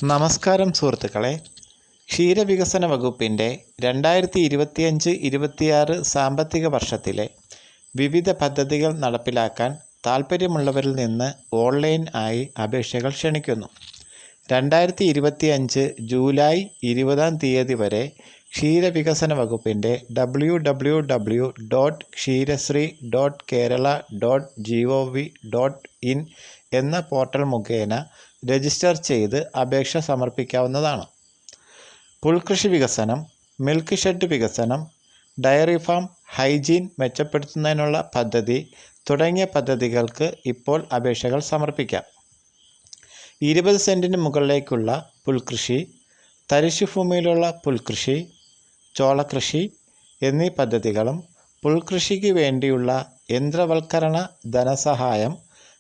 നമസ്കാരം സുഹൃത്തുക്കളെ. ക്ഷീരവികസന വകുപ്പിൻ്റെ 2025-26 സാമ്പത്തിക വർഷത്തിലെ വിവിധ പദ്ധതികൾ നടപ്പിലാക്കാൻ താൽപ്പര്യമുള്ളവരിൽ നിന്ന് ഓൺലൈൻ ആയി അപേക്ഷകൾ ക്ഷണിക്കുന്നു. 2025 ജൂലൈ 20 വരെ ക്ഷീരവികസന വകുപ്പിൻ്റെ www.kshree.kerala.gov.in എന്ന പോർട്ടൽ മുഖേന രജിസ്റ്റർ ചെയ്ത് അപേക്ഷ സമർപ്പിക്കാവുന്നതാണ്. പുൽകൃഷി വികസനം, മിൽക്ക് ഷെഡ് വികസനം, ഡയറി ഫാം, ഹൈജീൻ മെച്ചപ്പെടുത്തുന്നതിനുള്ള പദ്ധതി തുടങ്ങിയ പദ്ധതികൾക്ക് ഇപ്പോൾ അപേക്ഷകൾ സമർപ്പിക്കാം. 20 സെൻറ്റിന് മുകളിലേക്കുള്ള പുൽകൃഷി, തരിശുഭൂമിയിലുള്ള പുൽകൃഷി, ചോളകൃഷി എന്നീ പദ്ധതികളും പുൽകൃഷിക്ക് വേണ്ടിയുള്ള യന്ത്രവൽക്കരണ ധനസഹായം,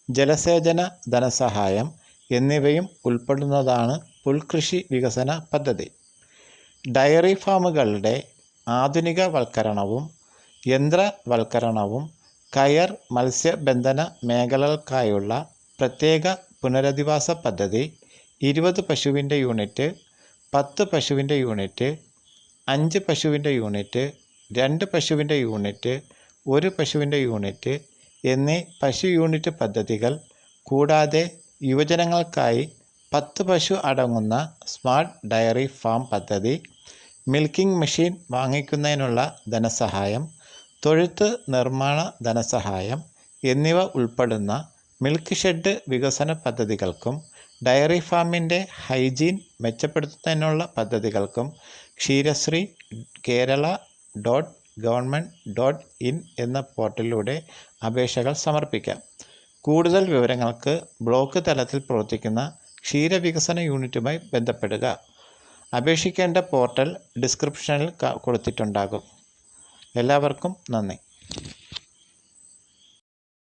ജലസേചന ധനസഹായം എന്നിവയും ഉൾപ്പെടുന്നതാണ് പുൽകൃഷി വികസന പദ്ധതി. ഡയറി ഫാമുകളുടെ ആധുനികവൽക്കരണവും യന്ത്രവൽക്കരണവും കയർ മത്സ്യബന്ധന മേഖലകൾക്കായുള്ള പ്രത്യേക പുനരധിവാസ പദ്ധതി 20 പശുവിൻ്റെ യൂണിറ്റ്, 10 പശുവിൻ്റെ യൂണിറ്റ്, 5 പശുവിൻ്റെ യൂണിറ്റ്, 2 പശുവിൻ്റെ യൂണിറ്റ്, 1 പശുവിൻ്റെ യൂണിറ്റ് എന്നീ പശു യൂണിറ്റ് പദ്ധതികൾ കൂടാതെ യുവജനങ്ങൾക്കായി 10 പശു അടങ്ങുന്ന സ്മാർട്ട് ഡയറി ഫാം പദ്ധതി, മിൽക്കിംഗ് മെഷീൻ വാങ്ങിക്കുന്നതിനുള്ള ധനസഹായം, തൊഴുത്ത് നിർമ്മാണ ധനസഹായം എന്നിവ ഉൾപ്പെടുന്ന മിൽക്ക് ഷെഡ് വികസന പദ്ധതികൾക്കും ഡയറി ഫാമിൻ്റെ ഹൈജീൻ മെച്ചപ്പെടുത്തുന്നതിനുള്ള പദ്ധതികൾക്കും ക്ഷീരശ്രീ kerala.government.in എന്ന പോർട്ടലിലൂടെ അപേക്ഷകൾ സമർപ്പിക്കാം. കൂടുതൽ വിവരങ്ങൾക്ക് ബ്ലോക്ക് തലത്തിൽ പ്രവർത്തിക്കുന്ന ക്ഷീരവികസന യൂണിറ്റുമായി ബന്ധപ്പെടുക. അപേക്ഷിക്കേണ്ട പോർട്ടൽ ഡിസ്ക്രിപ്ഷനിൽ കൊടുത്തിട്ടുണ്ടാകും. എല്ലാവർക്കും നന്ദി.